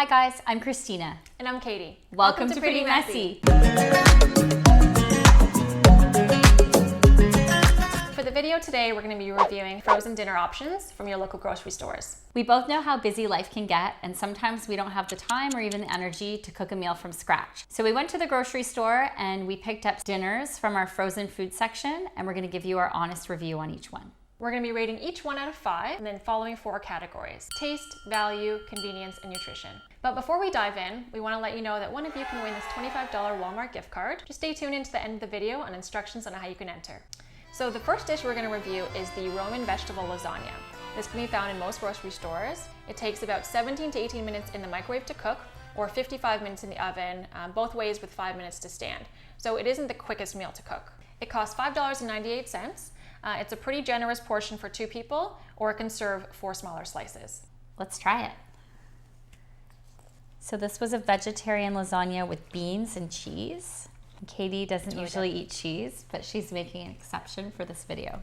Hi guys, I'm Christina. And I'm Katie. Welcome to Pretty Messy. For the video today, we're going to be reviewing frozen dinner options from your local grocery stores. We both know how busy life can get, and sometimes we don't have the time or even the energy to cook a meal from scratch. So we went to the grocery store and we picked up dinners from our frozen food section, and we're going to give you our honest review on each one. We're going to be rating each one out of 5 and then following 4 categories: taste, value, convenience, and nutrition. But before we dive in, we want to let you know that one of you can win this $25 Walmart gift card. Just stay tuned into the end of the video on instructions on how you can enter. So the first dish we're going to review is the Roman vegetable lasagna. This can be found in most grocery stores. It takes about 17 to 18 minutes in the microwave to cook, or 55 minutes in the oven, both ways with 5 minutes to stand. So it isn't the quickest meal to cook. It costs $5.98. It's a pretty generous portion for 2 people, or it can serve 4 smaller slices. Let's try it. So this was a vegetarian lasagna with beans and cheese. Katie doesn't usually eat cheese, but she's making an exception for this video.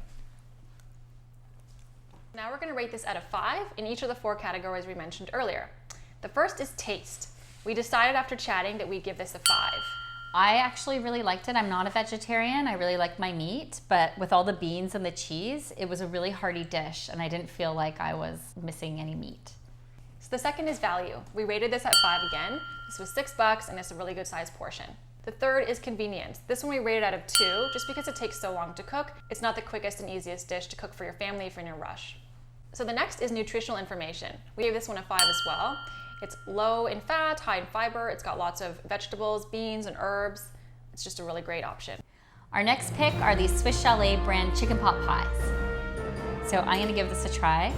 Now we're going to rate this out of 5 in each of the 4 categories we mentioned earlier. The first is taste. We decided after chatting that we'd give this a 5. I actually really liked it. I'm not a vegetarian. I really like my meat, but with all the beans and the cheese, it was a really hearty dish, and I didn't feel like I was missing any meat. So the second is value. We rated this at 5 again. This was $6 and it's a really good sized portion. The third is convenience. This one we rated out of 2 just because it takes so long to cook. It's not the quickest and easiest dish to cook for your family if you're in a rush. So the next is nutritional information. We gave this one a 5 as well. It's low in fat, high in fiber. It's got lots of vegetables, beans, and herbs. It's just a really great option. Our next pick are these Swiss Chalet brand chicken pot pies. So I'm gonna give this a try.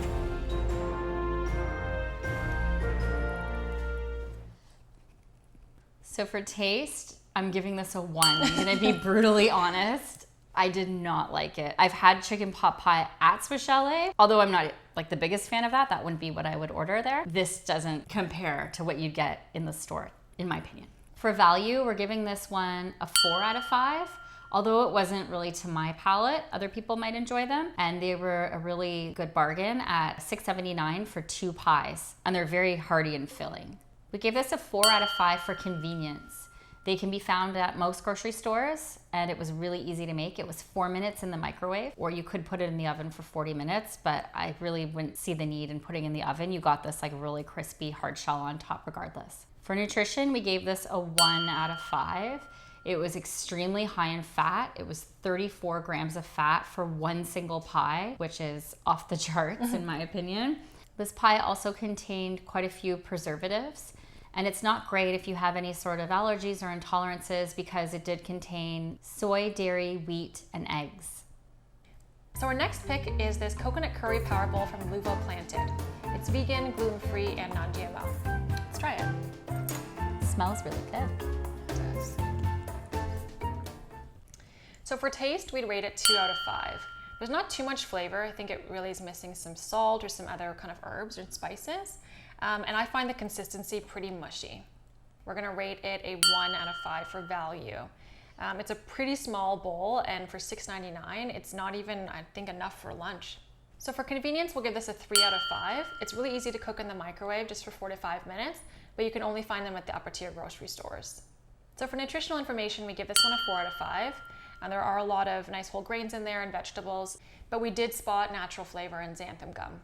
So for taste, I'm giving this a 1. I'm gonna be brutally honest. I did not like it. I've had chicken pot pie at Swiss Chalet, although I'm not like the biggest fan of that. That wouldn't be what I would order there. This doesn't compare to what you'd get in the store, in my opinion. For value, we're giving this one a 4 out of 5. Although it wasn't really to my palate, other people might enjoy them. And they were a really good bargain at $6.79 for 2 pies. And they're very hearty and filling. We gave this a 4 out of 5 for convenience. They can be found at most grocery stores, and it was really easy to make. It was 4 minutes in the microwave, or you could put it in the oven for 40 minutes, but I really wouldn't see the need in putting it in the oven. You got this like really crispy hard shell on top regardless. For nutrition, we gave this a 1 out of 5. It was extremely high in fat. It was 34 grams of fat for 1 single pie, which is off the charts in my opinion. This pie also contained quite a few preservatives. And it's not great if you have any sort of allergies or intolerances because it did contain soy, dairy, wheat, and eggs. So our next pick is this coconut curry power bowl from Luvo Planted. It's vegan, gluten-free, and non-GMO. Let's try it. It smells really good. It does. So for taste, we'd rate it 2 out of 5. There's not too much flavor. I think it really is missing some salt or some other kind of herbs and spices. And I find the consistency pretty mushy. We're gonna rate it a 1 out of 5 for value. It's a pretty small bowl, and for $6.99, it's not even, I think, enough for lunch. So for convenience, we'll give this a 3 out of 5. It's really easy to cook in the microwave just for 4 to 5 minutes, but you can only find them at the upper tier grocery stores. So for nutritional information, we give this one a 4 out of 5. And there are a lot of nice whole grains in there and vegetables, but we did spot natural flavor and xanthan gum.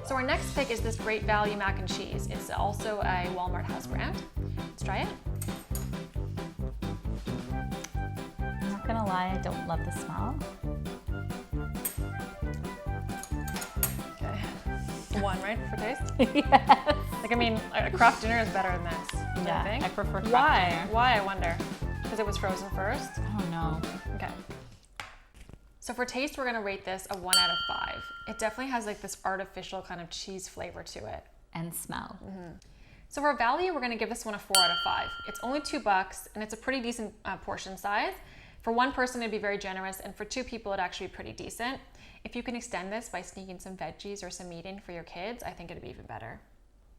So our next pick is this great value mac and cheese. It's also a Walmart house brand. Let's try it. I'm not gonna lie, I don't love the smell. Okay. 1, right, for taste? Yes. Like, I mean, a Kraft dinner is better than this. Yeah, I think. I prefer Kraft dinner. Why, I wonder? Because it was frozen first? I don't know. Okay. So for taste, we're gonna rate this a 1 out of 5. It definitely has like this artificial kind of cheese flavor to it. And smell. So for value, we're gonna give this one a 4 out of 5. It's only $2 and it's a pretty decent portion size. For 1 person, it'd be very generous, and for 2 people, it'd actually be pretty decent. If you can extend this by sneaking some veggies or some meat in for your kids, I think it'd be even better.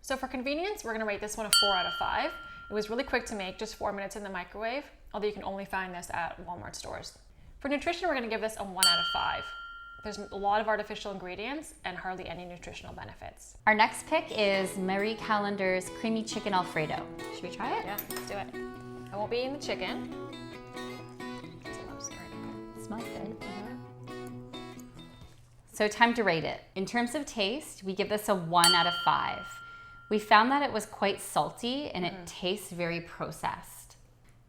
So for convenience, we're gonna rate this one a 4 out of 5. It was really quick to make, just 4 minutes in the microwave, although you can only find this at Walmart stores. For nutrition, we're gonna give this a 1 out of 5. There's a lot of artificial ingredients and hardly any nutritional benefits. Our next pick is Marie Callender's Creamy Chicken Alfredo. Should we try it? Yeah, let's do it. I won't be eating the chicken. It smells good. So time to rate it. In terms of taste, we give this a 1 out of 5. We found that it was quite salty and it tastes very processed.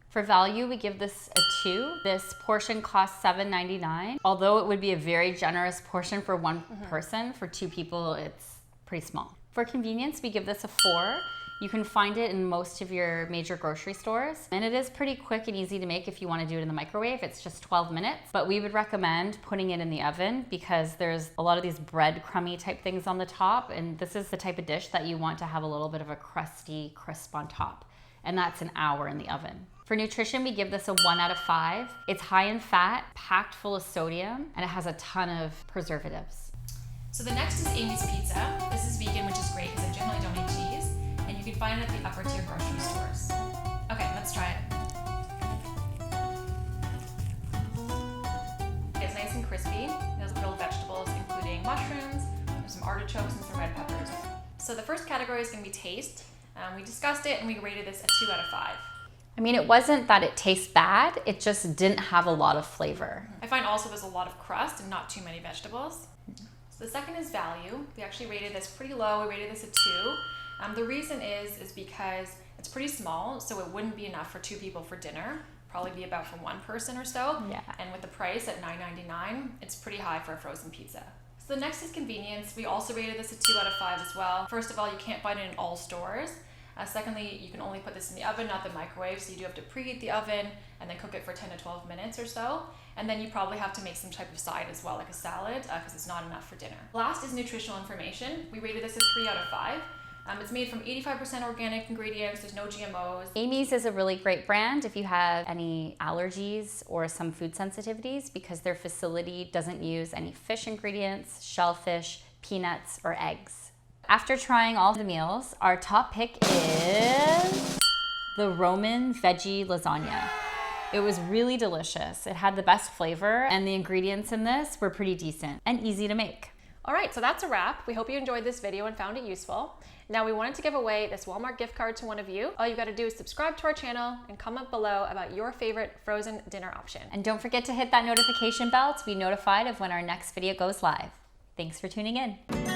For value, we give this a 2. This portion costs $7.99. Although it would be a very generous portion for one person, for 2 people, it's pretty small. For convenience, we give this a 4. You can find it in most of your major grocery stores. And it is pretty quick and easy to make if you want to do it in the microwave. It's just 12 minutes. But we would recommend putting it in the oven because there's a lot of these bread crummy type things on the top. And this is the type of dish that you want to have a little bit of a crusty crisp on top. And that's an hour in the oven. For nutrition, we give this a 1 out of 5. It's high in fat, packed full of sodium, and it has a ton of preservatives. So the next is Amy's Pizza. This is vegan, which is great because I generally don't eat cheese. And you can find it at the upper tier grocery stores. Okay, let's try it. It's nice and crispy. There's grilled vegetables, including mushrooms, there's some artichokes, and some red peppers. So the first category is going to be taste. We discussed it and we rated this a 2 out of 5. I mean, it wasn't that it tastes bad, it just didn't have a lot of flavor. I find also there's a lot of crust and not too many vegetables. So the second is value. We actually rated this pretty low. We rated this a 2. The reason is because it's pretty small, so it wouldn't be enough for 2 people for dinner. Probably be about for 1 person or so. Yeah. And with the price at $9.99, it's pretty high for a frozen pizza. So the next is convenience. We also rated this a 2 out of 5 as well. First of all, you can't find it in all stores. Secondly, you can only put this in the oven, not the microwave, so you do have to preheat the oven and then cook it for 10 to 12 minutes or so. And then you probably have to make some type of side as well, like a salad, because it's not enough for dinner. Last is nutritional information. We rated this a 3 out of 5. It's made from 85% organic ingredients, there's no GMOs. Amy's is a really great brand if you have any allergies or some food sensitivities because their facility doesn't use any fish ingredients, shellfish, peanuts, or eggs. After trying all the meals, our top pick is the Roman veggie lasagna. It was really delicious. It had the best flavor and the ingredients in this were pretty decent and easy to make. All right, so that's a wrap. We hope you enjoyed this video and found it useful. Now we wanted to give away this Walmart gift card to one of you. All you gotta do is subscribe to our channel and comment below about your favorite frozen dinner option. And don't forget to hit that notification bell to be notified of when our next video goes live. Thanks for tuning in.